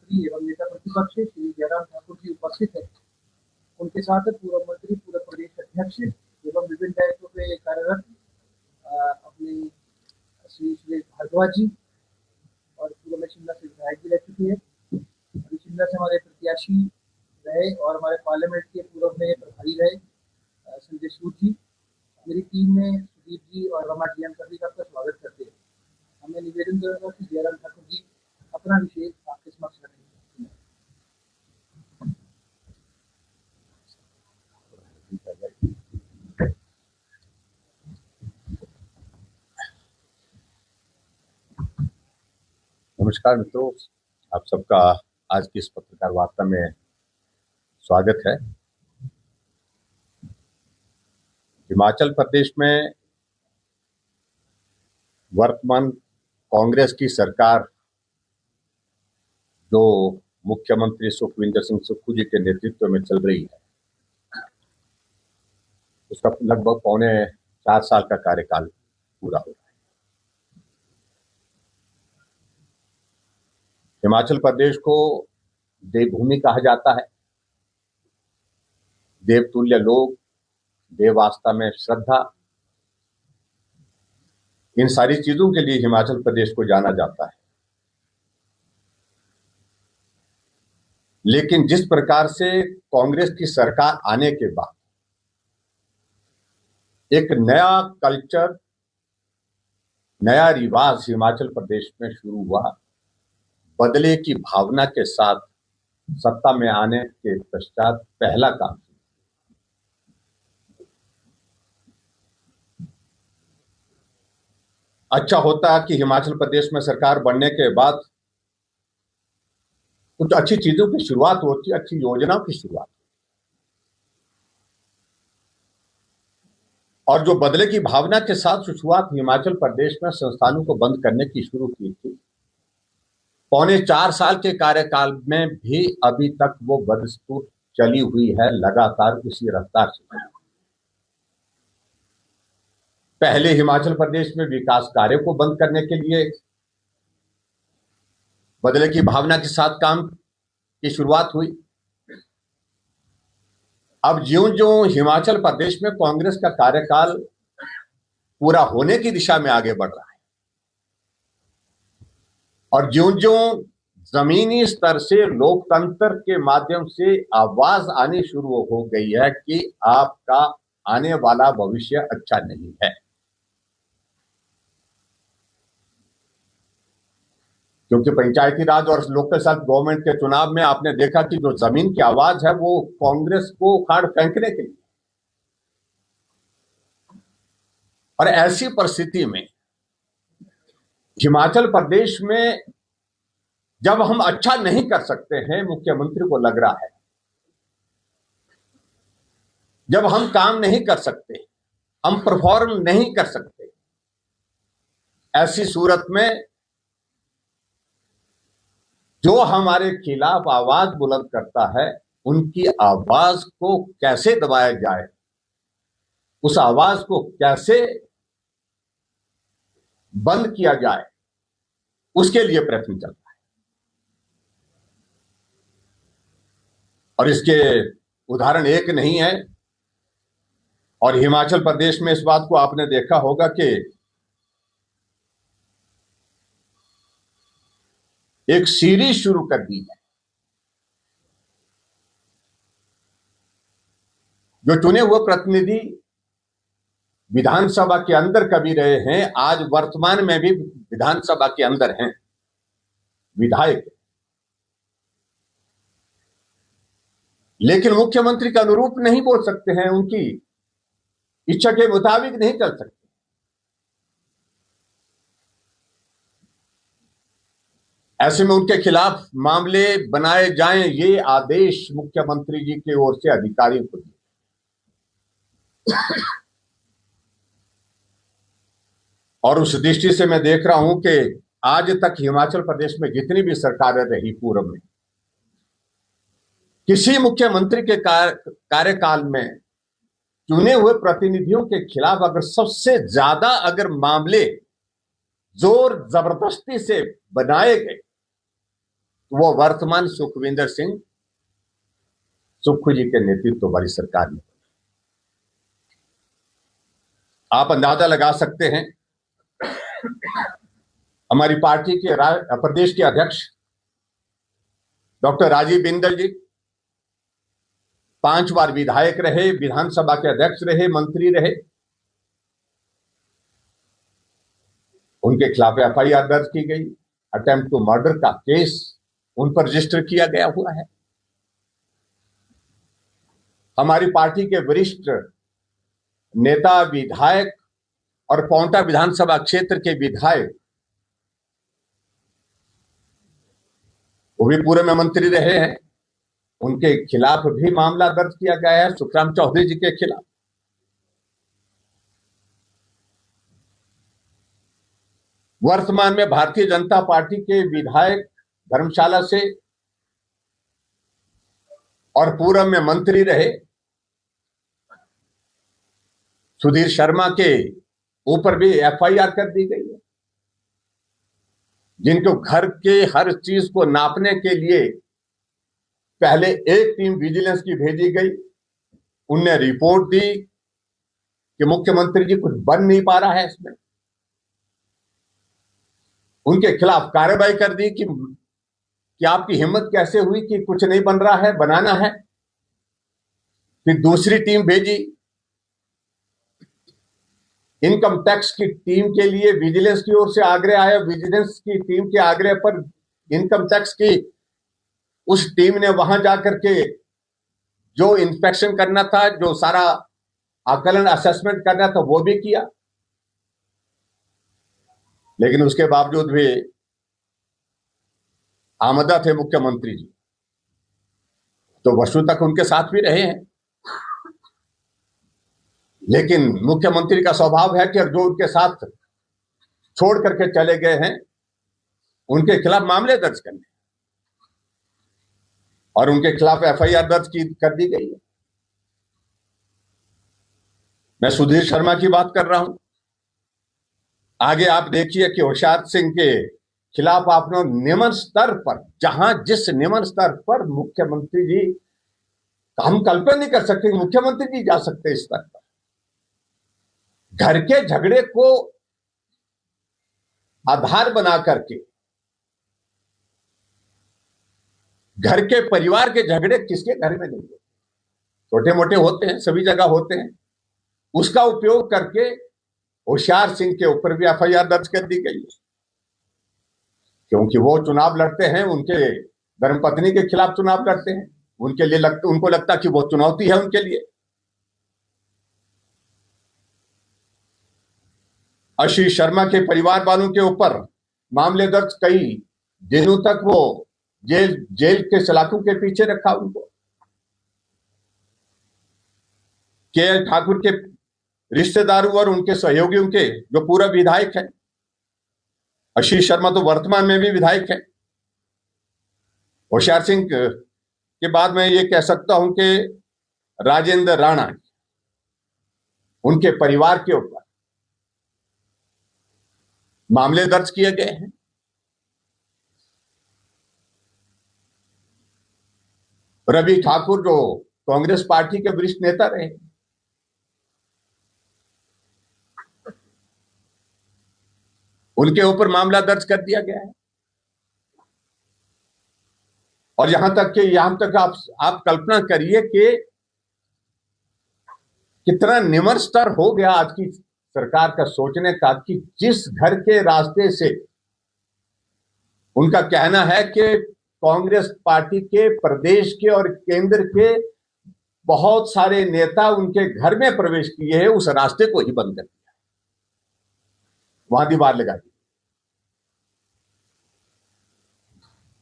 मंत्री एवं नेता प्रतिपक्ष श्री जयराम ठाकुर जी उपस्थित है। उनके साथ पूर्व मंत्री, पूर्व प्रदेश अध्यक्ष एवं विभिन्न दायित्वों पे कार्यरत अपने श्री सुरेश भारद्वाज जी और पूर्व में शिमला से विधायक भी रह चुके हैं। अभी शिमला से हमारे प्रत्याशी रहे और हमारे पार्लियामेंट के पूर्व में प्रभारी रहे संजय सूद जी। मेरी टीम में सुदीप जी और रमा जी सभी का स्वागत करते हैं। हमें निवेदन करूंगा कि जयराम ठाकुर जी अपना विषय आपके समक्ष रखेंगे। नमस्कार मित्रों, आप सबका आज की इस पत्रकार वार्ता में स्वागत है। हिमाचल प्रदेश में वर्तमान कांग्रेस की सरकार जो मुख्यमंत्री सुखविंदर सिंह सुक्खू जी के नेतृत्व में चल रही है, उसका लगभग 4.25 साल का कार्यकाल पूरा हो रहा है। हिमाचल प्रदेश को देवभूमि कहा जाता है। देवतुल्य लोग, देव आस्था में श्रद्धा, इन सारी चीजों के लिए हिमाचल प्रदेश को जाना जाता है। लेकिन जिस प्रकार से कांग्रेस की सरकार आने के बाद एक नया कल्चर, नया रिवाज हिमाचल प्रदेश में शुरू हुआ, बदले की भावना के साथ सत्ता में आने के पश्चात पहला काम अच्छा होता कि हिमाचल प्रदेश में सरकार बनने के बाद कुछ अच्छी चीजों की शुरुआत होती, अच्छी योजनाओं की शुरुआत। और जो बदले की भावना के साथ शुरुआत हिमाचल प्रदेश में संस्थानों को बंद करने की शुरू की थी, 4.25 साल के कार्यकाल में भी अभी तक वो बदस्तूर चली हुई है, लगातार उसी रफ्तार से। पहले हिमाचल प्रदेश में विकास कार्यों को बंद करने के लिए बदले की भावना के साथ काम की शुरुआत हुई। अब ज्यों-ज्यों हिमाचल प्रदेश में कांग्रेस का कार्यकाल पूरा होने की दिशा में आगे बढ़ रहा है और ज्यों-ज्यों जमीनी स्तर से लोकतंत्र के माध्यम से आवाज आनी शुरू हो गई है कि आपका आने वाला भविष्य अच्छा नहीं है, क्योंकि पंचायती राज और लोकल सेल्फ गवर्नमेंट के चुनाव में आपने देखा कि जो जमीन की आवाज है वो कांग्रेस को उखाड़ फेंकने के लिए। और ऐसी परिस्थिति में हिमाचल प्रदेश में जब हम अच्छा नहीं कर सकते हैं, मुख्यमंत्री को लग रहा है, जब हम काम नहीं कर सकते, हम परफॉर्म नहीं कर सकते, ऐसी सूरत में जो हमारे खिलाफ आवाज बुलंद करता है, उनकी आवाज को कैसे दबाया जाए, उस आवाज को कैसे बंद किया जाए, उसके लिए प्रयत्न चल रहा है। और इसके उदाहरण एक नहीं है। और हिमाचल प्रदेश में इस बात को आपने देखा होगा कि एक सीरीज शुरू कर दी है। जो चुने हुए प्रतिनिधि विधानसभा के अंदर कभी रहे हैं, आज वर्तमान में भी विधानसभा के अंदर हैं, विधायक, लेकिन मुख्यमंत्री के अनुरूप नहीं बोल सकते हैं, उनकी इच्छा के मुताबिक नहीं चल सकते। ऐसे में उनके खिलाफ मामले बनाए जाएं, ये आदेश मुख्यमंत्री जी की ओर से अधिकारियों को दिए। और उस दृष्टि से मैं देख रहा हूं कि आज तक हिमाचल प्रदेश में जितनी भी सरकारें रही पूर्व में, किसी मुख्यमंत्री के कार्यकाल में चुने हुए प्रतिनिधियों के खिलाफ अगर सबसे ज्यादा अगर मामले जोर जबरदस्ती से बनाए गए तो वो वर्तमान सुखविंदर सिंह सुक्खू जी के नेतृत्व वाली सरकार में। आप अंदाजा लगा सकते हैं, हमारी पार्टी के प्रदेश के अध्यक्ष डॉक्टर राजीव बिंदल जी 5 बार विधायक रहे, विधानसभा के अध्यक्ष रहे, मंत्री रहे। उनके खिलाफ एफआईआर दर्ज की गई, अटेम्प्ट टू मर्डर का केस उन पर रजिस्टर किया गया हुआ है। हमारी पार्टी के वरिष्ठ नेता, विधायक और पांवटा विधानसभा क्षेत्र के विधायक, वो भी पूर्व में मंत्री रहे हैं, उनके खिलाफ भी मामला दर्ज किया गया है, सुखराम चौधरी जी के खिलाफ। वर्तमान में भारतीय जनता पार्टी के विधायक धर्मशाला से और पूर्व में मंत्री रहे सुधीर शर्मा के ऊपर भी एफआईआर कर दी गई है, जिनको घर के हर चीज को नापने के लिए पहले एक टीम विजिलेंस की भेजी गई। उनने रिपोर्ट दी कि मुख्यमंत्री जी कुछ बन नहीं पा रहा है इसमें। उनके खिलाफ कार्रवाई कर दी कि आपकी हिम्मत कैसे हुई कि कुछ नहीं बन रहा है, बनाना है। फिर दूसरी टीम भेजी, इनकम टैक्स की टीम के लिए विजिलेंस की ओर से आग्रह आया। विजिलेंस की टीम के आग्रह पर इनकम टैक्स की उस टीम ने वहां जाकर के जो इंस्पेक्शन करना था, जो सारा आकलन असेसमेंट करना था, वो भी किया। लेकिन उसके बावजूद भी आमदा थे मुख्यमंत्री जी, तो वर्षों तक उनके साथ भी रहे हैं। लेकिन मुख्यमंत्री का स्वभाव है कि जो उनके साथ छोड़ करके चले गए हैं, उनके खिलाफ मामले दर्ज करने और उनके खिलाफ एफआईआर दर्ज कर दी गई है। मैं सुधीर शर्मा की बात कर रहा हूं। आगे आप देखिए कि होशियार सिंह के खिलाफ आपने निम्न स्तर पर, जहां जिस निम्न स्तर पर मुख्यमंत्री जी, हम कल्पना नहीं कर सकते कि मुख्यमंत्री जी जा सकते इस स्तर पर। घर के झगड़े को आधार बना करके, घर के परिवार के झगड़े किसके घर में नहीं होते, छोटे मोटे होते हैं, सभी जगह होते हैं। उसका उपयोग करके होशियार सिंह के ऊपर भी एफआईआर दर्ज कर दी गई है, क्योंकि वो चुनाव लड़ते हैं, उनके धर्मपत्नी के खिलाफ चुनाव लड़ते हैं। उनके लिए उनको लगता कि वो चुनौती है उनके लिए। आशीष शर्मा के परिवार वालों के ऊपर मामले दर्ज, कई दिनों तक वो जेल के सलाखों के पीछे रखा उनको। केएल ठाकुर के रिश्तेदारों और उनके सहयोगियों के जो पूरा विधायक है, आशीष शर्मा तो वर्तमान में भी विधायक है। होशियार सिंह के बाद मैं ये कह सकता हूं कि राजेंद्र राणा, उनके परिवार के ऊपर मामले दर्ज किए गए हैं। रवि ठाकुर जो कांग्रेस पार्टी के वरिष्ठ नेता रहे, उनके ऊपर मामला दर्ज कर दिया गया है। और यहां तक आप कल्पना करिए कि कितना निम्न स्तर हो गया आज की सरकार का सोचने का, कि जिस घर के रास्ते से उनका कहना है कि कांग्रेस पार्टी के प्रदेश के और केंद्र के बहुत सारे नेता उनके घर में प्रवेश किए हैं, उस रास्ते को ही बंद कर दिया, वहां दीवार लगा दी।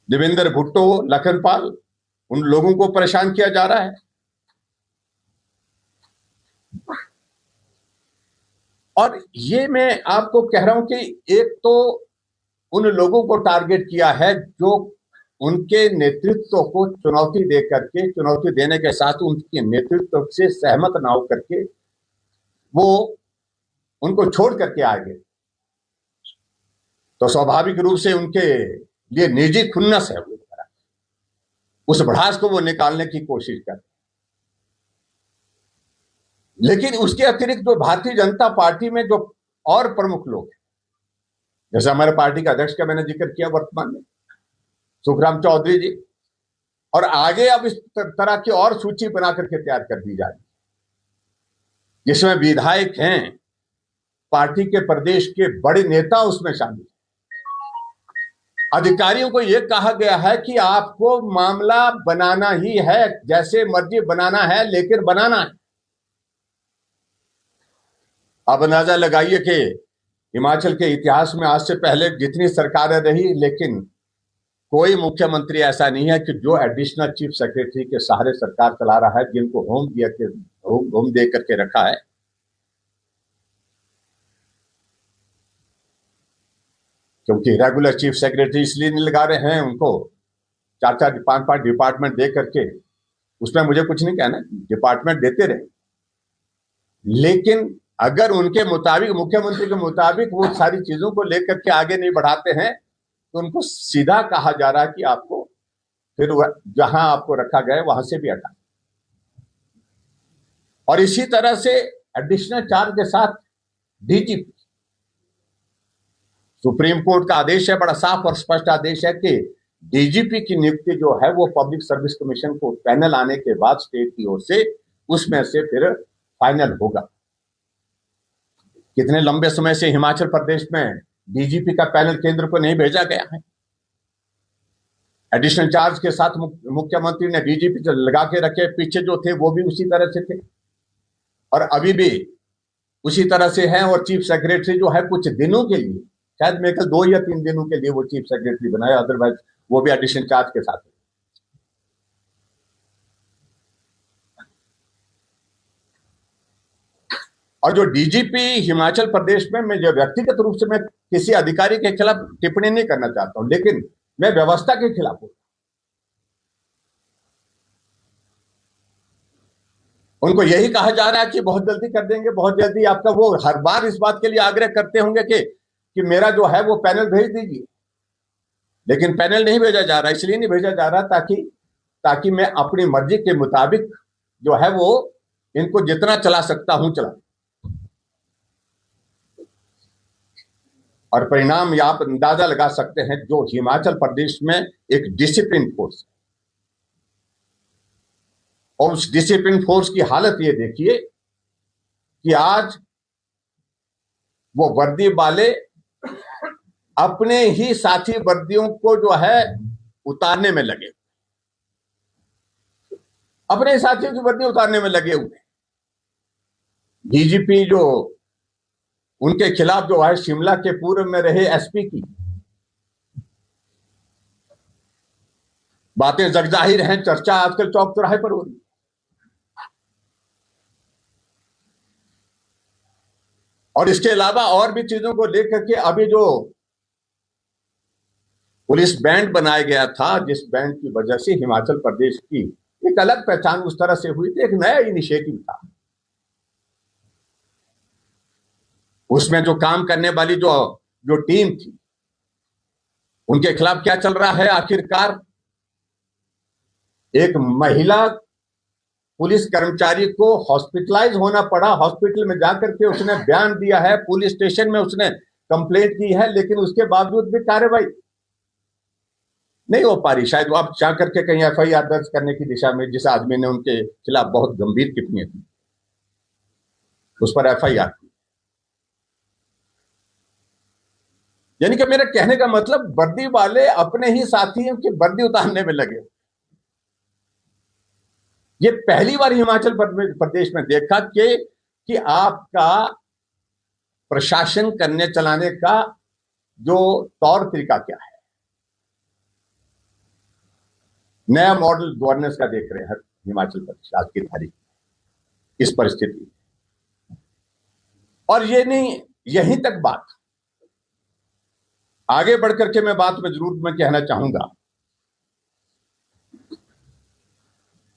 देवेंद्र भुट्टो, लखनपाल, उन लोगों को परेशान किया जा रहा है। और ये मैं आपको कह रहा हूं कि एक तो उन लोगों को टारगेट किया है जो उनके नेतृत्व को चुनौती दे करके, चुनौती देने के साथ उनके नेतृत्व से सहमत ना हो करके वो उनको छोड़ करके आ गए। तो स्वाभाविक रूप से उनके लिए निजी खुन्नस है वो। उस भड़ास को वो निकालने की कोशिश कर। लेकिन उसके अतिरिक्त जो भारतीय जनता पार्टी में जो और प्रमुख लोग हैं, जैसे हमारे पार्टी के अध्यक्ष का मैंने जिक्र किया वर्तमान में, सुखराम चौधरी जी, और आगे अब इस तरह की और सूची बना करके तैयार कर दी जाएगी, जिसमें विधायक हैं, पार्टी के प्रदेश के बड़े नेता उसमें शामिल हैं। अधिकारियों को यह कहा गया है कि आपको मामला बनाना ही है, जैसे मर्जी बनाना है, लेकिन बनाना है। अब अंदाजा लगाइए कि हिमाचल के इतिहास में आज से पहले जितनी सरकारें रही, लेकिन कोई मुख्यमंत्री ऐसा नहीं है कि जो एडिशनल चीफ सेक्रेटरी के सहारे सरकार चला रहा है, जिनको होम दे करके रखा है। क्योंकि रेगुलर चीफ सेक्रेटरी इसलिए नहीं लगा रहे हैं, उनको 4-4 5-5 डिपार्टमेंट दे करके, उसमें मुझे कुछ नहीं कहना, डिपार्टमेंट देते रहे, लेकिन अगर उनके मुताबिक, मुख्यमंत्री के मुताबिक वो सारी चीजों को लेकर के आगे नहीं बढ़ाते हैं, तो उनको सीधा कहा जा रहा है कि आपको फिर जहां आपको रखा गया वहां से भी हटा। और इसी तरह से एडिशनल चार्ज के साथ डीजीपी, सुप्रीम कोर्ट का आदेश है, बड़ा साफ और स्पष्ट आदेश है कि डीजीपी की नियुक्ति जो है वो पब्लिक सर्विस कमीशन को पैनल आने के बाद स्टेट की ओर से उसमें से फिर फाइनल होगा। कितने लंबे समय से हिमाचल प्रदेश में डीजीपी का पैनल केंद्र को नहीं भेजा गया है। एडिशनल चार्ज के साथ मुख्यमंत्री ने डीजीपी लगा के रखे, पीछे जो थे वो भी उसी तरह से थे और अभी भी उसी तरह से हैं। और चीफ सेक्रेटरी जो है कुछ दिनों के लिए, शायद मेरे ख्याल 2 या 3 दिनों के लिए वो चीफ सेक्रेटरी बनाया, अदरवाइज वो भी एडिशनल चार्ज के साथ है। और जो डीजीपी हिमाचल प्रदेश में, मैं जो व्यक्तिगत रूप से मैं किसी अधिकारी के खिलाफ टिप्पणी नहीं करना चाहता हूं, लेकिन मैं व्यवस्था के खिलाफ हूं। उनको यही कहा जा रहा है कि बहुत जल्दी कर देंगे, बहुत जल्दी आपका, वो हर बार इस बात के लिए आग्रह करते होंगे कि मेरा जो है वो पैनल भेज दीजिए, लेकिन पैनल नहीं भेजा जा रहा। इसलिए नहीं भेजा जा रहा ताकि मैं अपनी मर्जी के मुताबिक जो है वो इनको जितना चला सकता हूं चला। और परिणाम आप अंदाजा लगा सकते हैं, जो हिमाचल प्रदेश में एक डिसिप्लिन फोर्स है, और उस डिसिप्लिन फोर्स की हालत ये देखिए कि आज वो वर्दी वाले अपने ही साथी वर्दियों को जो है उतारने में लगे, अपने साथियों की वर्दी उतारने में लगे हुए। डीजीपी जो उनके खिलाफ जो है शिमला के पूर्व में रहे एसपी की बातें जगजाहिर हैं, चर्चा आजकल चौक चौराहे पर हो रही है। और इसके अलावा और भी चीजों को लेकर के अभी जो पुलिस बैंड बनाया गया था, जिस बैंड की वजह से हिमाचल प्रदेश की एक अलग पहचान उस तरह से हुई थी, एक नया इनिशिएटिव था। उसमें जो काम करने वाली जो टीम थी, उनके खिलाफ क्या चल रहा है आखिरकार? एक महिला पुलिस कर्मचारी को हॉस्पिटलाइज होना पड़ा, हॉस्पिटल में जाकर के उसने बयान दिया है, पुलिस स्टेशन में उसने कंप्लेंट की है, लेकिन उसके बावजूद भी कार्रवाई नहीं हो पा रही। शायद वो आप जाकर के कहीं एफआईआर दर्ज करने की दिशा में, जिस आदमी ने उनके खिलाफ बहुत गंभीर टिप्पणी थी, उस पर एफआईआर। यानी कि मेरा कहने का मतलब, वर्दी वाले अपने ही साथियों की वर्दी उतारने में लगे। ये पहली बार हिमाचल प्रदेश में देखा कि आपका प्रशासन करने चलाने का जो तौर तरीका क्या है। नया मॉडल गवर्नेंस का देख रहे हैं हिमाचल प्रदेश आज की तारीख में, इस परिस्थिति। और ये नहीं, यहीं तक बात, आगे बढ़कर के मैं बात में जरूर मैं कहना चाहूंगा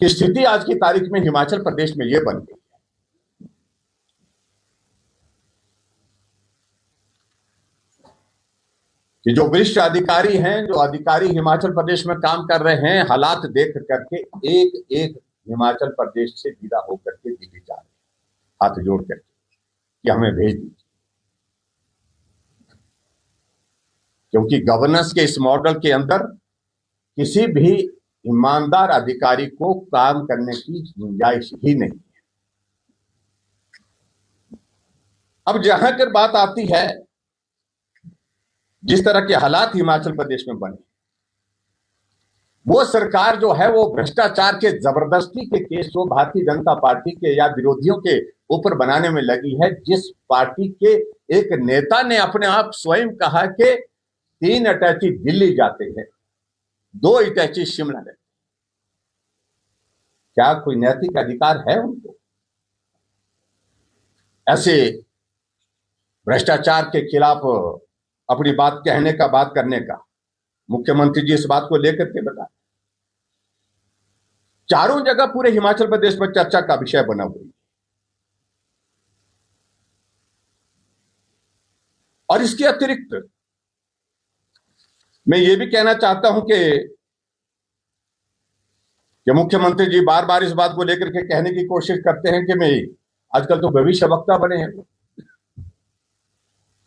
कि स्थिति आज की तारीख में हिमाचल प्रदेश में यह बन गई कि जो वरिष्ठ अधिकारी हैं, जो अधिकारी हिमाचल प्रदेश में काम कर रहे हैं, हालात देख करके एक एक हिमाचल प्रदेश से विदा होकर के दिल्ली जा रहे हैं, हाथ जोड़ करके कि हमें भेज दीजिए। क्योंकि गवर्नेंस के इस मॉडल के अंदर किसी भी ईमानदार अधिकारी को काम करने की गुंजाइश ही नहीं है। अब जहां तक बात आती है, जिस तरह के हालात हिमाचल प्रदेश में बने, वो सरकार जो है वो भ्रष्टाचार के जबरदस्ती के केस को भारतीय जनता पार्टी के या विरोधियों के ऊपर बनाने में लगी है। जिस पार्टी के एक नेता ने अपने आप स्वयं कहा कि 3 अटैची दिल्ली जाते हैं, 2 अटैची शिमला रहते। क्या कोई नैतिक अधिकार है उनको ऐसे भ्रष्टाचार के खिलाफ अपनी बात कहने का, बात करने का? मुख्यमंत्री जी इस बात को लेकर के बताएं। चारों जगह पूरे हिमाचल प्रदेश में चर्चा का विषय बना हुआ है। और इसके अतिरिक्त मैं ये भी कहना चाहता हूं कि मुख्यमंत्री जी बार बार इस बात को लेकर के कहने की कोशिश करते हैं कि मैं आजकल तो भविष्य वक्ता बने हैं।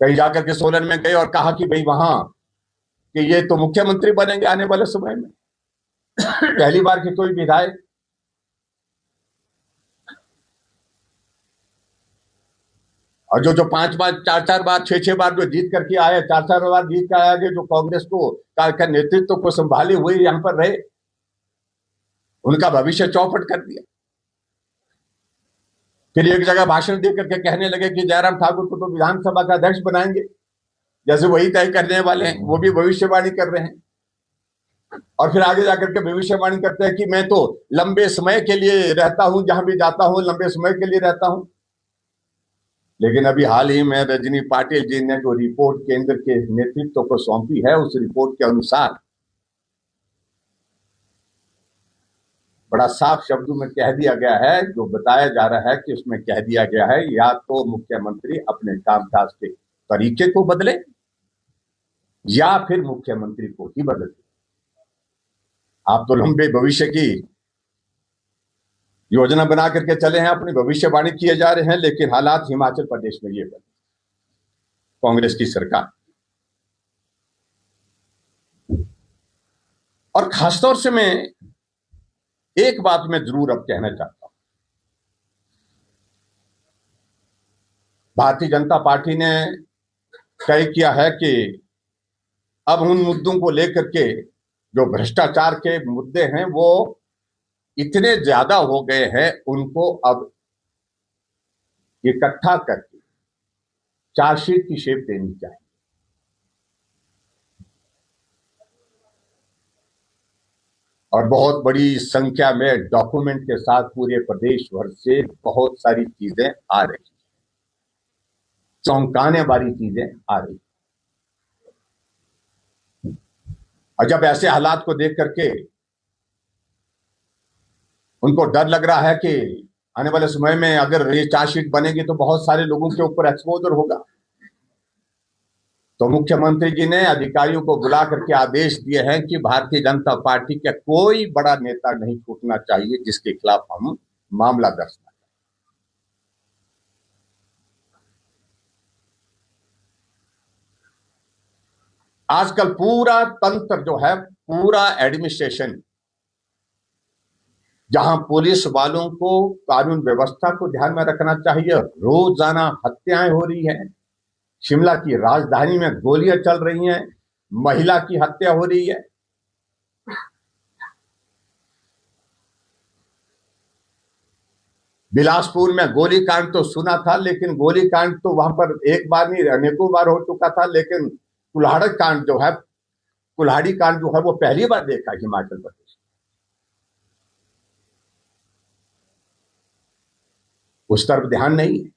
कहीं जाकर के सोलन में गए और कहा कि भाई वहां कि ये तो मुख्यमंत्री बनेंगे आने वाले समय में। पहली बार कि कोई विधायक और जो 5-5, 4-4 बार, 6-6 बार जो जीत करके आए, 4-4 बार जीत कर आए, जो कांग्रेस का नेतृत्व को संभाले हुए यहां पर रहे, उनका भविष्य चौपट कर दिया। फिर एक जगह भाषण दे करके कहने लगे कि जयराम ठाकुर को तो विधानसभा का अध्यक्ष बनाएंगे, जैसे वही तय करने वाले हैं, वो भी भविष्यवाणी कर रहे हैं। और फिर आगे जाकर के भविष्यवाणी करते हैं कि मैं तो लंबे समय के लिए रहता हूं, जहां भी जाता हूं लंबे समय के लिए रहता हूं। लेकिन अभी हाल ही में रजनी पाटिल जी ने जो रिपोर्ट केंद्र के नेतृत्व को सौंपी है, उस रिपोर्ट के अनुसार बड़ा साफ शब्दों में कह दिया गया है, जो बताया जा रहा है कि उसमें कह दिया गया है या तो मुख्यमंत्री अपने कामकाज के तरीके को बदले या फिर मुख्यमंत्री को ही बदले। आप तो लंबे भविष्य की योजना बना करके चले हैं, अपनी भविष्यवाणी किए जा रहे हैं, लेकिन हालात हिमाचल प्रदेश में ये बने कांग्रेस की सरकार। और खासतौर से मैं एक बात में जरूर अब कहना चाहता हूं, भारतीय जनता पार्टी ने तय किया है कि अब उन मुद्दों को लेकर के, जो भ्रष्टाचार के मुद्दे हैं, वो इतने ज्यादा हो गए हैं, उनको अब इकट्ठा करके चार्जशीट की शेप देनी चाहिए। और बहुत बड़ी संख्या में डॉक्यूमेंट के साथ पूरे प्रदेश भर से बहुत सारी चीजें आ रही, चौंकाने वाली चीजें आ रही। और जब ऐसे हालात को देख करके उनको डर लग रहा है कि आने वाले समय में अगर ये चार्जशीट बनेगी तो बहुत सारे लोगों के ऊपर एक्सपोजर होगा, तो मुख्यमंत्री जी ने अधिकारियों को बुला करके आदेश दिए हैं कि भारतीय जनता पार्टी का कोई बड़ा नेता नहीं छूटना चाहिए जिसके खिलाफ हम मामला दर्ज करें। आजकल पूरा तंत्र जो है, पूरा एडमिनिस्ट्रेशन, जहां पुलिस वालों को कानून व्यवस्था को ध्यान में रखना चाहिए, रोजाना हत्याएं हो रही हैं, शिमला की राजधानी में गोलियां चल रही हैं, महिला की हत्या हो रही है। बिलासपुर में गोलीकांड तो सुना था, लेकिन गोलीकांड तो वहां पर एक बार नहीं अनेकों बार हो चुका था, लेकिन कुल्हाड़ी कांड जो है, कुल्हाड़ी कांड जो है वो पहली बार देखा हिमाचल प्रदेश। उस तरफ ध्यान नहीं है।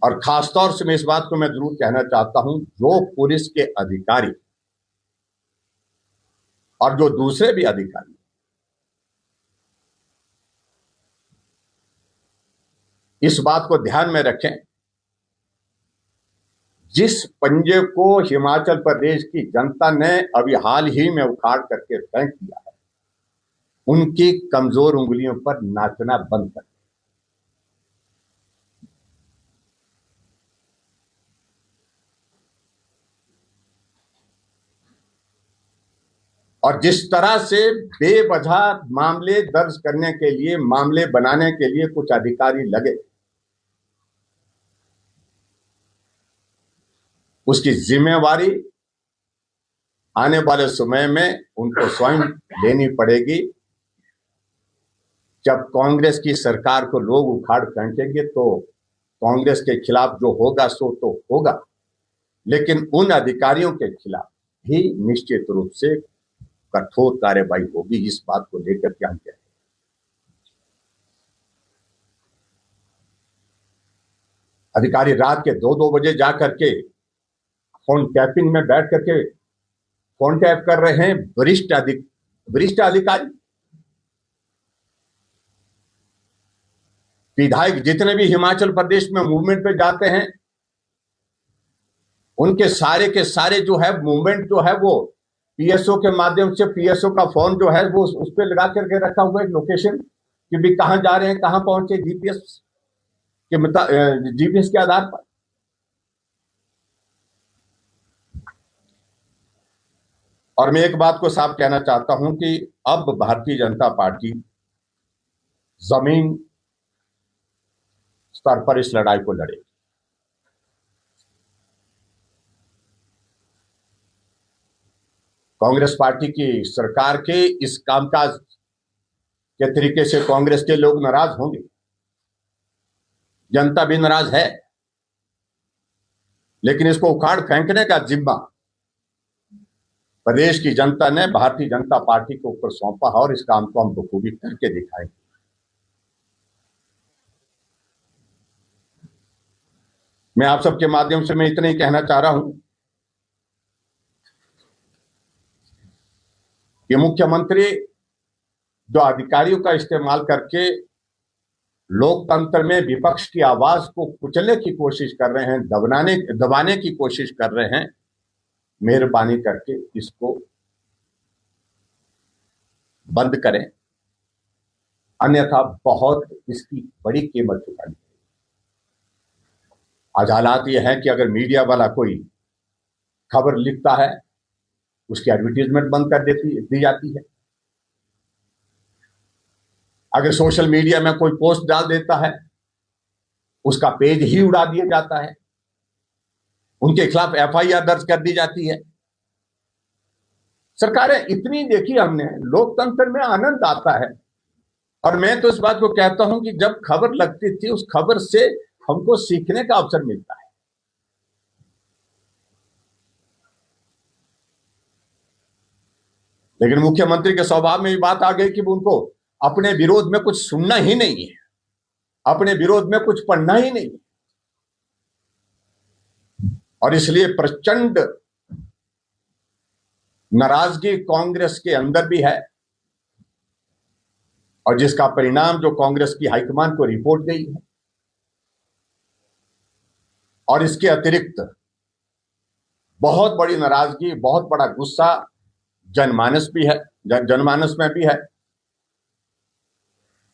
और खासतौर से मैं इस बात को मैं जरूर कहना चाहता हूं, जो पुलिस के अधिकारी और जो दूसरे भी अधिकारी इस बात को ध्यान में रखें जिस पंजे को हिमाचल प्रदेश की जनता ने अभी हाल ही में उखाड़ करके फेंक दिया है, उनकी कमजोर उंगलियों पर नाचना बंद कर। और जिस तरह से बेवजह मामले दर्ज करने के लिए, मामले बनाने के लिए कुछ अधिकारी लगे, उसकी जिम्मेवारी आने वाले समय में उनको स्वयं लेनी पड़ेगी। जब कांग्रेस की सरकार को लोग उखाड़ फेंकेंगे तो कांग्रेस के खिलाफ जो होगा सो तो होगा, लेकिन उन अधिकारियों के खिलाफ भी निश्चित रूप से कठोर कार्रवाई होगी। इस बात को लेकर के हम कह रहे हैं। अधिकारी रात के 2-2 बजे जाकर के फोन टैपिंग में बैठ करके फोन टैप कर रहे हैं वरिष्ठ अधिकारी। विधायक जितने भी हिमाचल प्रदेश में मूवमेंट पे जाते हैं, उनके सारे के सारे जो है मूवमेंट जो है वो पीएसओ के माध्यम से, पीएसओ का फोन जो है वो उस पर लगा करके रखा हुआ है लोकेशन कि भी कहां जा रहे हैं, कहां पहुंचे, जीपीएस के आधार पर। और मैं एक बात को साफ कहना चाहता हूं कि अब भारतीय जनता पार्टी जमीन स्तर पर इस लड़ाई को लड़ेगी। कांग्रेस पार्टी की सरकार के इस कामकाज के तरीके से कांग्रेस के लोग नाराज होंगे, जनता भी नाराज है, लेकिन इसको उखाड़ फेंकने का जिम्मा प्रदेश की जनता ने भारतीय जनता पार्टी के ऊपर सौंपा और इस काम को हम बखूबी करके दिखाएंगे। मैं आप सबके माध्यम से मैं इतना ही कहना चाह रहा हूं कि मुख्यमंत्री जो अधिकारियों का इस्तेमाल करके लोकतंत्र में विपक्ष की आवाज को कुचलने की कोशिश कर रहे हैं, दबाने की कोशिश कर रहे हैं, मेहरबानी करके इसको बंद करें, अन्यथा बहुत इसकी बड़ी कीमत चुकानी है। आज हालात यह है कि अगर मीडिया वाला कोई खबर लिखता है, उसकी एडवर्टीजमेंट बंद कर दी जाती है। अगर सोशल मीडिया में कोई पोस्ट डाल देता है, उसका पेज ही उड़ा दिया जाता है, उनके खिलाफ एफआईआर दर्ज कर दी जाती है। सरकारें इतनी देखी हमने, लोकतंत्र में आनंद आता है। और मैं तो इस बात को कहता हूं कि जब खबर लगती थी, उस खबर से हमको सीखने का अवसर मिलता है। लेकिन मुख्यमंत्री के स्वभाव में ये बात आ गई कि उनको अपने विरोध में कुछ सुनना ही नहीं है, अपने विरोध में कुछ पढ़ना ही नहीं है। और इसलिए प्रचंड नाराजगी कांग्रेस के अंदर भी है, और जिसका परिणाम जो कांग्रेस की हाईकमान को रिपोर्ट गई है। और इसके अतिरिक्त बहुत बड़ी नाराजगी, बहुत बड़ा गुस्सा जनमानस में भी है।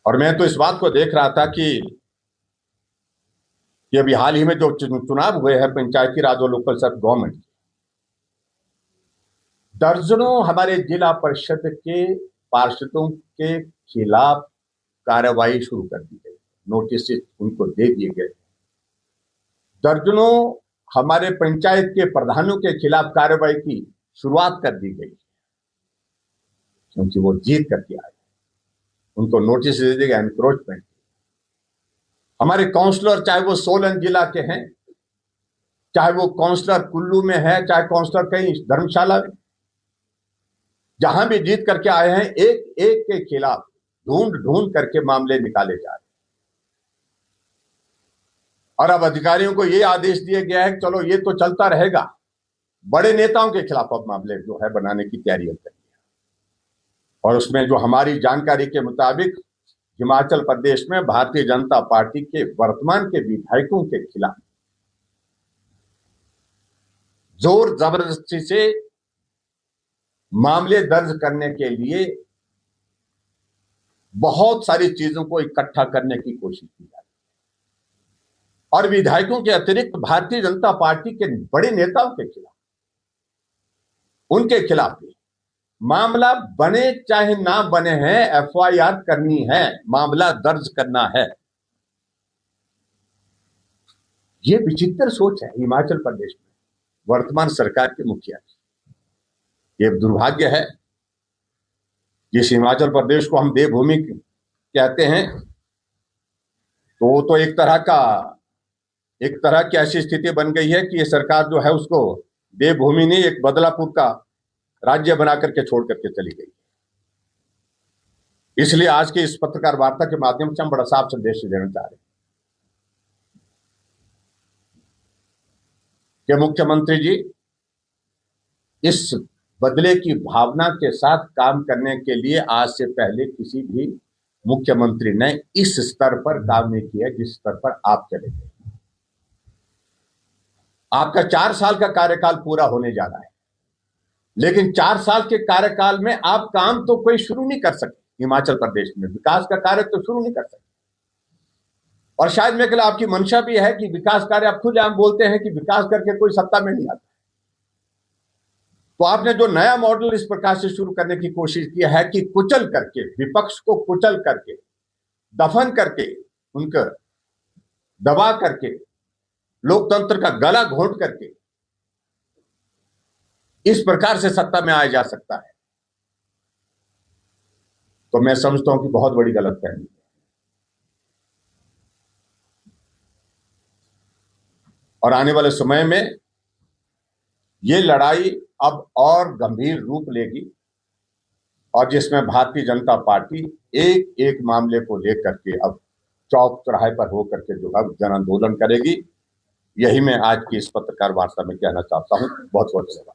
और मैं तो इस बात को देख रहा था कि अभी हाल ही में जो चुनाव हुए हैं पंचायती राज और लोकल सेल्फ गवर्नमेंट, दर्जनों हमारे जिला परिषद के पार्षदों के खिलाफ कार्रवाई शुरू कर दी गई, नोटिस उनको दे दिए गए। दर्जनों हमारे पंचायत के प्रधानों के खिलाफ कार्रवाई की शुरुआत कर दी गई, क्योंकि वो जीत करके आए, उनको नोटिस दे दिए गए एनक्रोचमेंट। हमारे काउंसलर, चाहे वो सोलन जिला के हैं, चाहे वो काउंसलर कुल्लू में है, चाहे काउंसलर कहीं धर्मशाला में, जहां भी जीत करके आए हैं, एक एक के खिलाफ ढूंढ करके मामले निकाले जा रहे हैं। और अब अधिकारियों को यह आदेश दिया गया है कि चलो ये तो चलता रहेगा, बड़े नेताओं के खिलाफ अब मामले जो है बनाने की तैयारी कर रही है। और उसमें जो हमारी जानकारी के मुताबिक हिमाचल प्रदेश में भारतीय जनता पार्टी के वर्तमान के विधायकों के खिलाफ जोर जबरदस्ती से मामले दर्ज करने के लिए बहुत सारी चीजों को इकट्ठा करने की कोशिश की जा रही है और विधायकों के अतिरिक्त भारतीय जनता पार्टी के बड़े नेताओं के खिलाफ, उनके खिलाफ भी मामला बने चाहे ना बने हैं, एफआईआर करनी है, मामला दर्ज करना है। यह विचित्र सोच है हिमाचल प्रदेश में वर्तमान सरकार के मुखिया की। यह दुर्भाग्य है। जिस हिमाचल प्रदेश को हम देवभूमि कहते हैं, तो वो तो एक तरह की ऐसी स्थिति बन गई है कि ये सरकार जो है उसको देवभूमि नहीं, एक बदलापुर का राज्य बना करके छोड़ करके चली गई। इसलिए आज की इस पत्रकार वार्ता के माध्यम से हम बड़ा साफ संदेश देना चाह रहे हैं कि मुख्यमंत्री जी इस बदले की भावना के साथ काम करने के लिए आज से पहले किसी भी मुख्यमंत्री ने इस स्तर पर काम नहीं किया जिस स्तर पर आप चले गए। आपका 4 साल का कार्यकाल पूरा होने जा रहा है, लेकिन 4 साल के कार्यकाल में आप काम तो कोई शुरू नहीं कर सकते। हिमाचल प्रदेश में विकास का कार्य तो शुरू नहीं कर सकते। और शायद मेरे ख्याल आपकी मंशा भी है कि विकास कार्य, आप खुद हम बोलते हैं कि विकास करके कोई सत्ता में नहीं आता। तो आपने जो नया मॉडल इस प्रकार से शुरू करने की कोशिश की है कि कुचल करके, विपक्ष को कुचल करके, दफन करके, उनका दबा करके, लोकतंत्र का गला घोंट करके इस प्रकार से सत्ता में आया जा सकता है, तो मैं समझता हूं कि बहुत बड़ी गलतफहमी है। और आने वाले समय में ये लड़ाई अब और गंभीर रूप लेगी और जिसमें भारतीय जनता पार्टी एक एक मामले को लेकर के अब चौक चौराहे पर होकर के जो है जन आंदोलन करेगी। यही मैं आज की इस पत्रकार वार्ता में कहना चाहता हूं। बहुत बहुत धन्यवाद।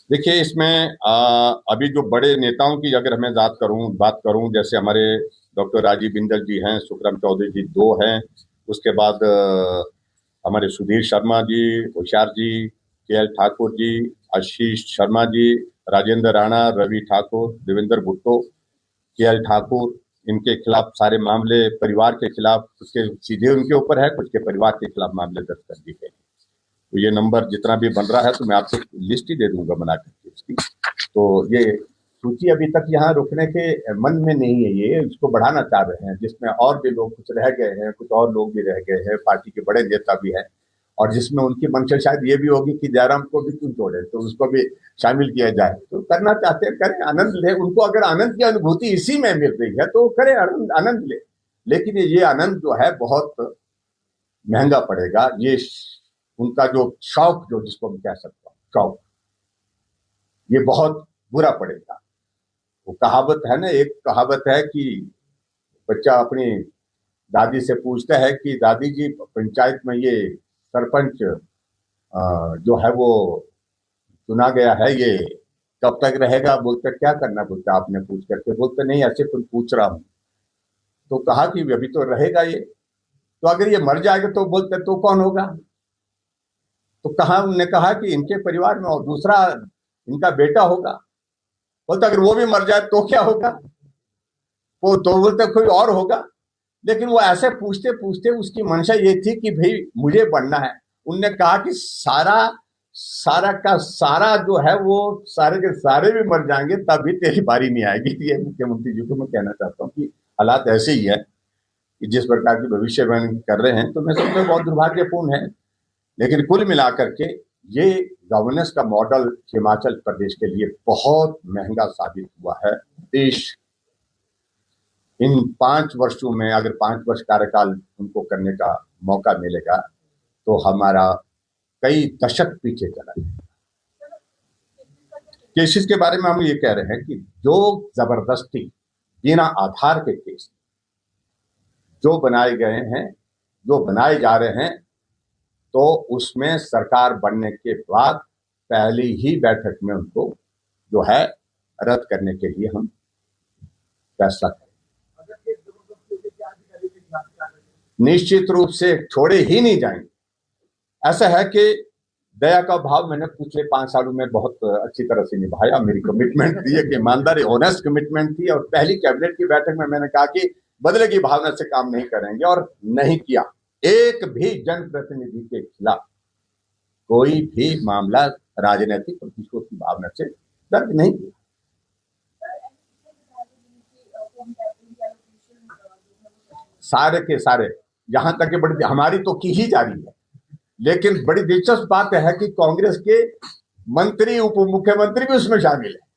देखिए इसमें अभी जो बड़े नेताओं की अगर मैं बात करूं, जैसे हमारे डॉक्टर राजीव बिंदल जी हैं, सुखराम चौधरी जी 2 हैं, उसके बाद हमारे सुधीर शर्मा जी, होशियार जी, केएल ठाकुर जी, आशीष शर्मा जी, राजेंद्र राणा, रवि ठाकुर, देवेंद्र भुट्टो, केएल ठाकुर, इनके खिलाफ सारे मामले परिवार के खिलाफ, उसके सीधे उनके ऊपर है, कुछ के परिवार के खिलाफ मामले दर्ज कर दिए गए। तो ये नंबर जितना भी बन रहा है तो मैं आपको लिस्ट ही दे दूंगा बना करके इसकी। तो ये सूची अभी तक यहाँ रुकने के मन में नहीं है, ये इसको बढ़ाना चाह रहे हैं, जिसमें और भी लोग कुछ रह गए हैं, कुछ और लोग भी रह गए हैं, पार्टी के बड़े नेता भी हैं, और जिसमें उनकी मंशा शायद ये भी होगी कि जयराम को भी क्यों छोड़े, तो उसको भी शामिल किया जाए। तो करना चाहते हैं करें, आनंद ले। उनको अगर आनंद की अनुभूति इसी में मिल रही है तो करें, आनंद ले। लेकिन ये आनंद जो है बहुत महंगा पड़ेगा। ये उनका जो शौक, जो जिसको मैं कह सकता हूँ शौक, ये बहुत बुरा पड़ेगा। वो कहावत है ना, एक कहावत है कि बच्चा अपनी दादी से पूछता है कि दादी जी पंचायत में ये सरपंच जो है वो चुना गया है, ये कब तक रहेगा? बोलते क्या करना, बोलते आपने पूछ करके, बोलते नहीं ऐसे कुछ पूछ रहा हूँ। तो कहा कि अभी तो रहेगा ये, तो अगर ये मर जाएगा तो बोलते तो कौन होगा? तो कहा, उन्होंने कहा कि इनके परिवार में और दूसरा इनका बेटा होगा। बोलते अगर वो भी मर जाए तो क्या होगा? वो तो बोलते कोई और होगा। लेकिन वो ऐसे पूछते पूछते उसकी मंशा ये थी कि भाई मुझे बनना है। उनने कहा कि सारा का सारा जो है वो सारे के सारे भी मर जाएंगे तभी तेरी बारी नहीं आएगी। ये मुख्यमंत्री जी को मैं कहना चाहता हूँ कि हालात ऐसे ही है कि जिस प्रकार की भविष्यवाणी कर रहे हैं, तो मैं समझता हूँ बहुत दुर्भाग्यपूर्ण है। लेकिन कुल मिलाकर के ये गवर्नेंस का मॉडल हिमाचल प्रदेश के लिए बहुत महंगा साबित हुआ है। देश इन 5 वर्षों में अगर 5 वर्ष कार्यकाल उनको करने का मौका मिलेगा तो हमारा कई दशक पीछे चला जाएगा। केसेस के बारे में हम ये कह रहे हैं कि जो जबरदस्ती बिना आधार के केस जो बनाए गए हैं, जो बनाए जा रहे हैं, तो उसमें सरकार बनने के बाद पहली ही बैठक में उनको जो है रद्द करने के लिए हम फैसला करें। अगर ये जबरदस्ती होगी क्या अधिकारी के खिलाफ कार्रवाई? निश्चित रूप से छोड़े ही नहीं जाएंगे। ऐसा है कि दया का भाव मैंने पिछले 5 सालों में बहुत अच्छी तरह से निभाया। मेरी कमिटमेंट थी, एक ईमानदारी ऑनेस्ट कमिटमेंट थी, और पहली कैबिनेट की बैठक में मैंने कहा कि बदले की भावना से काम नहीं करेंगे, और नहीं किया। एक भी जनप्रतिनिधि के खिलाफ कोई भी मामला राजनीतिक प्रतिशोध की भावना से दर्ज नहीं किया। सारे के सारे, यहां तक कि बड़ी हमारी तो की ही जा रही है, लेकिन बड़ी दिलचस्प बात है कि कांग्रेस के मंत्री उप मुख्यमंत्री भी उसमें शामिल है।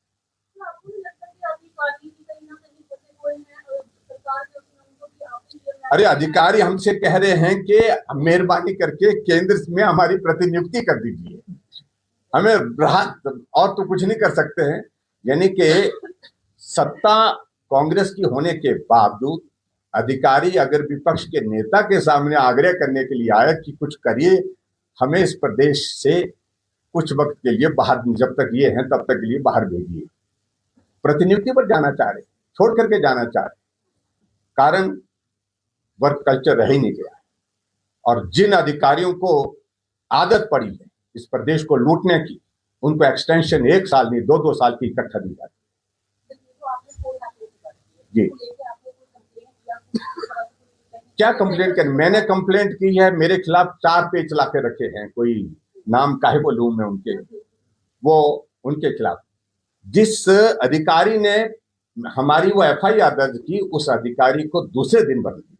अरे अधिकारी हमसे कह रहे हैं कि मेहरबानी करके केंद्र में हमारी प्रतिनियुक्ति कर दीजिए, हमें राहत, और तो कुछ नहीं कर सकते हैं। यानी कि सत्ता कांग्रेस की होने के बावजूद अधिकारी अगर विपक्ष के नेता के सामने आग्रह करने के लिए आए कि कुछ करिए, हमें इस प्रदेश से कुछ वक्त के लिए बाहर, जब तक ये हैं तब तक के लिए बाहर भेजिए, प्रतिनियुक्ति पर जाना चाह रहे, छोड़ करके जाना चाह रहे, कारण वर्क कल्चर रह ही नहीं गया। और जिन अधिकारियों को आदत पड़ी है इस प्रदेश को लूटने की, उनको एक्सटेंशन 1 साल नहीं 2-2 साल की इकट्ठा दी जाती है। जी, क्या कंप्लेंट कर, मैंने कंप्लेंट की है, मेरे खिलाफ 4 पेज ला के रखे हैं, कोई नाम काहे को लूं मैं उनके, वो उनके खिलाफ जिस अधिकारी ने हमारी वो एफआईआर दर्ज की, उस अधिकारी को दूसरे दिन बदल दिया।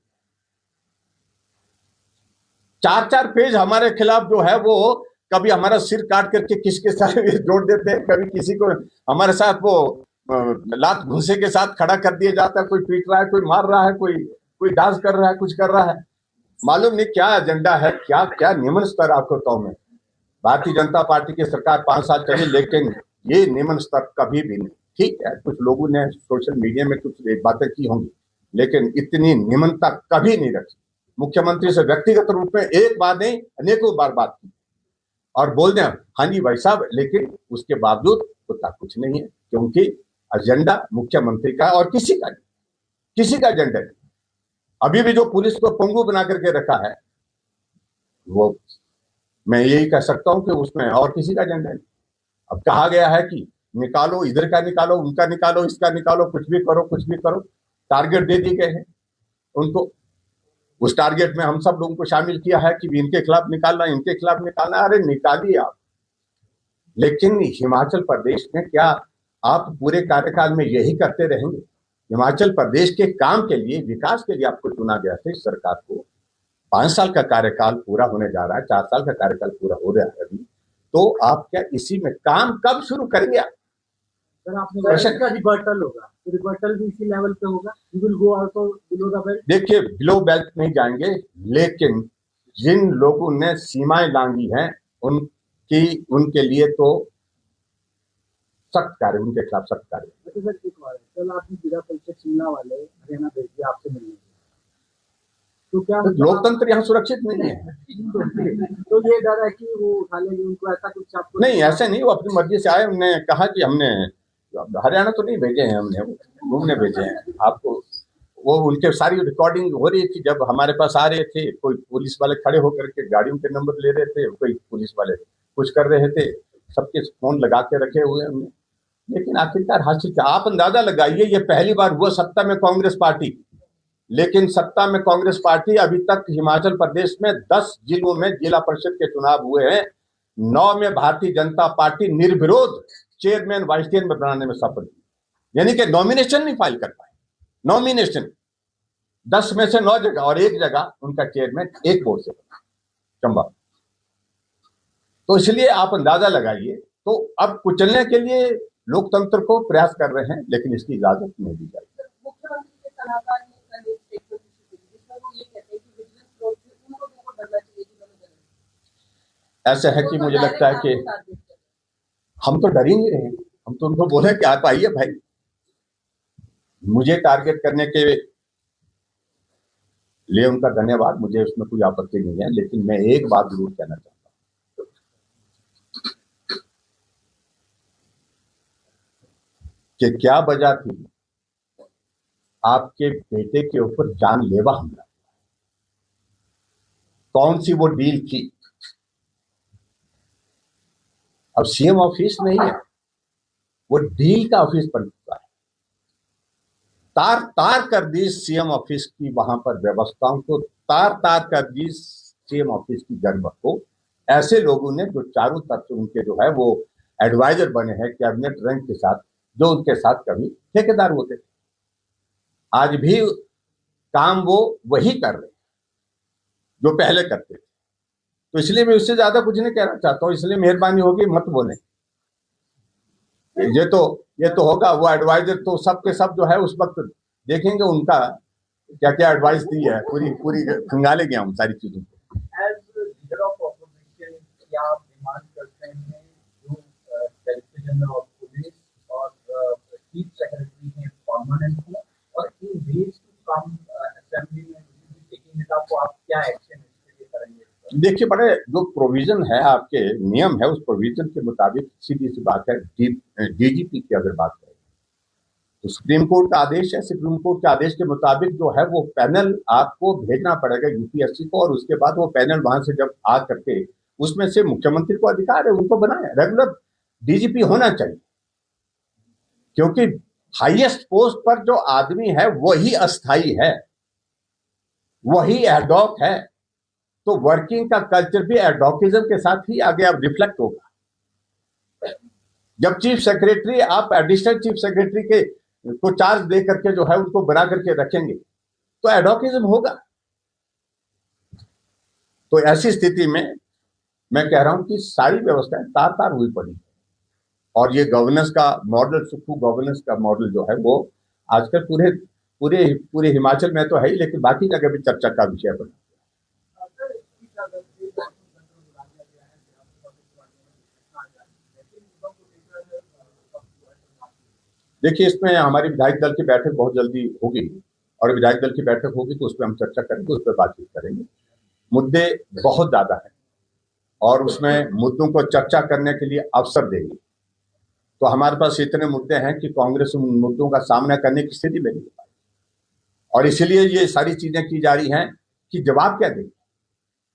4-4 पेज हमारे खिलाफ जो है, वो कभी हमारा सिर काट करके किसके साथ जोड़ देते हैं, कभी किसी को हमारे साथ वो लात घूंसे के साथ खड़ा कर दिया जाता है, कोई पीट रहा है, कोई मार रहा है, कोई डांस कर रहा है, कुछ कर रहा है, मालूम नहीं क्या एजेंडा है, क्या क्या निम्न स्तर आपको तो में। भारतीय जनता पार्टी की सरकार 5 साल चली, लेकिन ये निम्न स्तर कभी भी नहीं। ठीक है, कुछ लोगों ने सोशल मीडिया में कुछ बातें की होंगी, लेकिन इतनी निम्नता कभी नहीं रखी। मुख्यमंत्री से व्यक्तिगत रूप में एक बार नहीं अनेकों बार बात की और बोल दें हाँ जी भाई साहब, लेकिन उसके बावजूद होता कुछ नहीं है, क्योंकि एजेंडा मुख्यमंत्री का और किसी का एजेंडा नहीं। अभी भी जो पुलिस को पंगु बना करके रखा है, वो मैं यही कह सकता हूं कि उसमें और किसी का एजेंडा नहीं। अब कहा गया है कि निकालो, इधर का निकालो, उनका निकालो, इसका निकालो, कुछ भी करो, टारगेट दे दिए गए हैं उनको। उस टारगेट में हम सब लोगों को शामिल किया है कि इनके खिलाफ निकालना, इनके खिलाफ निकालना। अरे निकालिए आप, लेकिन हिमाचल प्रदेश में क्या आप पूरे कार्यकाल में यही करते रहेंगे? हिमाचल प्रदेश के काम के लिए, विकास के लिए आपको चुना गया था। इस सरकार को 5 साल का कार्यकाल पूरा होने जा रहा है, 4 साल का कार्यकाल पूरा हो रहा है अभी, तो आप क्या इसी में काम कब शुरू करेंगे? सर आपने का रिवर्टल होगा, तो रिवर्टल भी इसी लेवल पे होगा, you will go also below the belt. देखिए, बिलो बेल्ट नहीं जाएंगे, लेकिन जिन लोगों ने सीमाएं लांगी हैं उनके लिए तो सख्त कार्य, उनके खिलाफ सख्त कार्य। सर एक बार कल आपने जिला परिषद शिमला वाले हरियाणा भेज दिया आपसे मिलने, तो क्या लोकतंत्र यहाँ सुरक्षित नहीं है? तो ये डर है कि वो उठा लेंगे उनको, ऐसा कुछ आपको? नहीं, ऐसे नहीं, वो अपनी मर्जी से आए। हमने कहा कि हमने हरियाणा तो नहीं भेजे हैं, हमने घूमने भेजे हैं आपको। वो उनके सारी रिकॉर्डिंग हो रही थी, जब हमारे पास आ रहे थे, कोई पुलिस वाले खड़े होकर के गाड़ियों के नंबर ले रहे थे, कोई पुलिस वाले कुछ कर रहे थे, सबके फोन लगा के रखे हुए हमने। लेकिन आखिरकार हासिल क्या, आप अंदाजा लगाइए, ये पहली बार हुआ सत्ता में कांग्रेस पार्टी, लेकिन सत्ता में कांग्रेस पार्टी अभी तक हिमाचल प्रदेश में 10 जिलों में जिला परिषद के चुनाव हुए हैं, 9 में भारतीय जनता पार्टी निर्विरोध चेयरमैन वाइस चेयरमैन बनाने में सफल हुई, यानी कि नॉमिनेशन नहीं फाइल कर पाए। नॉमिनेशन 10 में से 9 जगह, और 1 जगह उनका चेयरमैन एक वोट से बना, चंबा। तो इसलिए आप अंदाजा लगाइए, तो अब कुचलने के लिए लोकतंत्र को प्रयास कर रहे हैं, लेकिन इसकी इजाजत नहीं दी जाएगी। ऐसा है कि मुझे लगता है कि हम तो डर ही नहीं रहे, हम तो उनको बोले कि आप आइए भाई, मुझे टारगेट करने के लिए उनका धन्यवाद, मुझे उसमें कोई आपत्ति नहीं है। लेकिन मैं एक बात जरूर कहना चाहता हूँ कि क्या वजह थी आपके बेटे के ऊपर जानलेवा हमला, कौन सी वो डील थी? अब सीएम ऑफिस नहीं है, वो डील का ऑफिस बन चुका है। तार तार कर दी सीएम ऑफिस की वहां पर व्यवस्थाओं को, तार तार कर दी सीएम ऑफिस की गड़बड़ को ऐसे लोगों ने जो चारों तरफ से उनके जो है वो एडवाइजर बने हैं कैबिनेट रैंक के साथ, जो उनके साथ कभी ठेकेदार होते थे, आज भी काम वो वही कर रहे जो पहले करते थे। तो इसलिए मैं उससे ज्यादा कुछ नहीं कहना चाहता हूं, इसलिए मेहरबानी होगी मत बोले। ये तो होगा, वो एडवाइजर तो सबके सब जो है उस वक्त देखेंगे उनका क्या क्या एडवाइस दी है, पूरी पूरी खंगाले गया हूँ सारी चीजों को। एज लीडर ऑफ ऑपोजिशन क्या आप डिमांड करते हैं जो डायरेक्टर जनरल ऑफ पुलिस और चीफ सेक्रेटरी हैं परमानेंट हो, और इन वेज टू कम असेंबली में टेकिंग इट अप, आप क्या एक्शन इसके लिए करेंगे? देखिए, बड़े जो प्रोविजन है आपके नियम है, उस प्रोविजन के मुताबिक सीधी सी बात है, डीजीपी की अगर बात करें तो सुप्रीम कोर्ट का आदेश है, सुप्रीम कोर्ट के आदेश के मुताबिक जो है वो पैनल आपको भेजना पड़ेगा यूपीएससी को, और उसके बाद वो पैनल वहां से जब आ करके उसमें से मुख्यमंत्री को अधिकार है उनको बनाए। रेगुलर डीजीपी होना चाहिए, क्योंकि हाईएस्ट पोस्ट पर जो आदमी है वही अस्थाई है, वही एडॉक है। तो वर्किंग का कल्चर भी एडॉकिज्म के साथ ही आगे अब रिफ्लेक्ट होगा। जब चीफ सेक्रेटरी आप एडिशनल चीफ सेक्रेटरी के को चार्ज दे करके जो है उनको बना करके रखेंगे तो एडॉकिज्म होगा। तो ऐसी स्थिति में मैं कह रहा हूं कि सारी व्यवस्थाएं तार तार हुई पड़ी, और ये गवर्नेंस का मॉडल, सुखू गवर्नेंस का मॉडल जो है वो आजकल पूरे पूरे पूरे हिमाचल में तो है ही, लेकिन बाकी जगह भी चर्चा का विषय बना। देखिए, इसमें हमारी विधायक दल की बैठक बहुत जल्दी होगी, और विधायक दल की बैठक होगी तो उस पर हम चर्चा करेंगे, उस पर बातचीत करेंगे। मुद्दे बहुत ज्यादा है और उसमें मुद्दों को चर्चा करने के लिए अवसर देंगे। तो हमारे पास इतने मुद्दे हैं कि कांग्रेस उन मुद्दों का सामना करने की स्थिति में नहीं है, और इसलिए ये सारी चीजें की जा रही हैं कि जवाब क्या देंगे।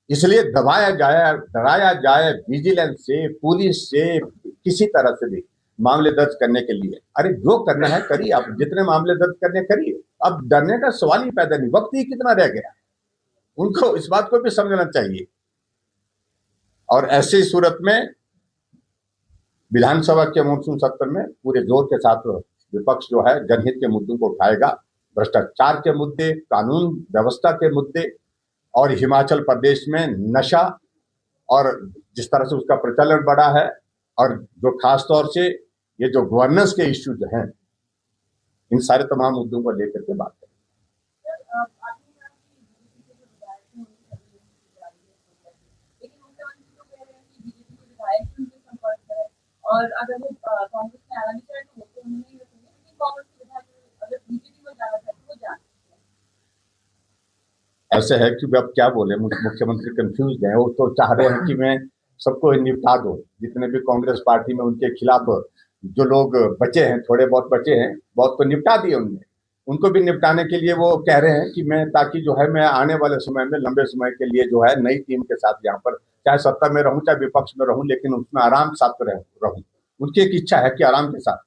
इसलिए दबाया जाए, डराया जाए विजिलेंस से, पुलिस से, किसी तरह से भी मामले दर्ज करने के लिए। अरे जो करना है करिए, आप जितने मामले दर्ज करने करिए, अब डरने का सवाल ही पैदा नहीं, वक्त ही कितना रह गया, उनको इस बात को भी समझना चाहिए। और ऐसी सूरत में विधानसभा के मानसून सत्र में पूरे जोर के साथ विपक्ष जो है जनहित के मुद्दों को उठाएगा, भ्रष्टाचार के मुद्दे, कानून व्यवस्था के मुद्दे, और हिमाचल प्रदेश में नशा और जिस तरह से उसका प्रचलन बढ़ा है, और जो खास तौर से ये जो गवर्नेंस के इश्यू जो हैं, इन सारे तमाम मुद्दों को लेकर के बात करें। और अगर वो कांग्रेस में आना भी चाहे तो वो तो नहीं रखेंगे, लेकिन कांग्रेस के विधायक अगर बीजेपी में जाना चाहे तो वो जा सकते हैं। ऐसे है कि अब क्या बोले, मुख्यमंत्री कंफ्यूज है, वो तो चाह रहे हैं कि मैं सबको निपटा दो, जितने भी कांग्रेस पार्टी में उनके खिलाफ जो लोग बचे हैं, थोड़े बहुत बचे हैं, बहुत को निपटा दिए उनने, उनको भी निपटाने के लिए वो कह रहे हैं कि मैं, ताकि जो है मैं आने वाले समय में लंबे समय के लिए जो है नई टीम के साथ यहाँ पर चाहे सत्ता में रहूं चाहे विपक्ष में रहूं, लेकिन उसमें आराम के साथ रहूं। उनकी एक इच्छा है कि आराम के साथ।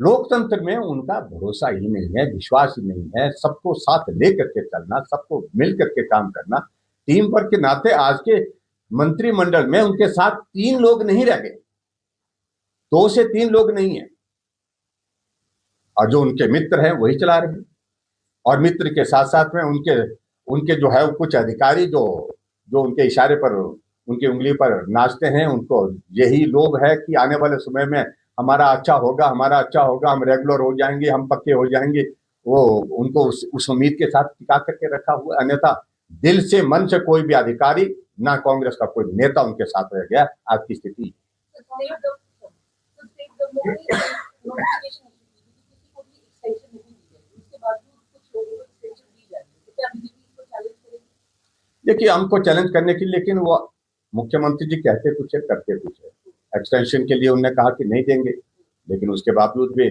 लोकतंत्र में उनका भरोसा ही नहीं है, विश्वास ही नहीं है, सबको साथ लेकर के चलना, सबको मिल करके काम करना। टीम वर्क के नाते आज के मंत्रिमंडल में उनके साथ 3 लोग नहीं रह गए, 2 से 3 लोग नहीं है, और जो उनके मित्र हैं वही चला रहे हैं। और मित्र के साथ साथ में उनके उनके जो है कुछ अधिकारी जो उनके इशारे पर, उनकी उंगली पर नाचते हैं, उनको यही लोभ है कि आने वाले समय में हमारा अच्छा होगा, हमारा अच्छा होगा, हम रेगुलर हो जाएंगे, हम पक्के हो जाएंगे। वो उनको उस उम्मीद के साथ टिका करके रखा हुआ। अन्यथा दिल से, मन से कोई भी अधिकारी, ना कांग्रेस का कोई नेता उनके साथ रह गया। आज की स्थिति देखिए हमको चैलेंज करने के लिए, लेकिन वो मुख्यमंत्री जी कहते कुछ है करते कुछ है। एक्सटेंशन के लिए उन्होंने कहा कि नहीं देंगे, लेकिन उसके बावजूद भी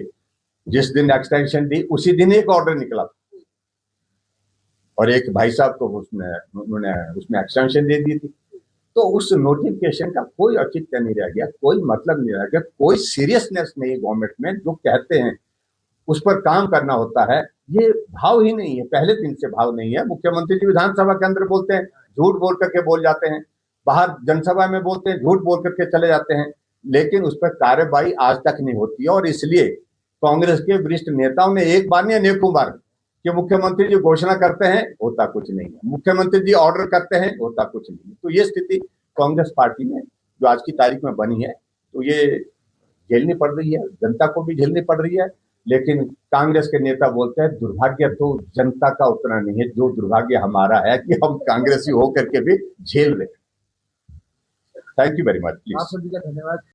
जिस दिन एक्सटेंशन दी उसी दिन एक ऑर्डर निकला और एक भाई साहब को उन्होंने उसमें एक्सटेंशन दे दी थी। तो उस नोटिफिकेशन का कोई औचित्य नहीं रह गया, कोई मतलब नहीं रह गया, कोई सीरियसनेस नहीं गवर्नमेंट में। जो कहते हैं उस पर काम करना होता है, ये भाव ही नहीं है, पहले दिन से भाव नहीं है। मुख्यमंत्री जी विधानसभा के अंदर बोलते हैं, झूठ बोल करके बोल जाते हैं, बाहर जनसभा में बोलते हैं, झूठ बोल करके चले जाते हैं, लेकिन उस पर कार्यवाही आज तक नहीं होती है। और इसलिए कांग्रेस के वरिष्ठ नेताओं ने एक बार नहीं अनेकों बार कि मुख्यमंत्री जी घोषणा करते हैं, होता कुछ नहीं है, मुख्यमंत्री जी ऑर्डर करते हैं, होता कुछ नहीं है। तो ये स्थिति कांग्रेस पार्टी में जो आज की तारीख में बनी है, तो ये झेलनी पड़ रही है, जनता को भी झेलनी पड़ रही है। लेकिन कांग्रेस के नेता बोलते हैं दुर्भाग्य तो जनता का उतना नहीं है, जो दुर्भाग्य हमारा है कि हम कांग्रेसी होकर के भी झेल रहे हैं। Thank you very much. Please. आप सभी का धन्यवाद।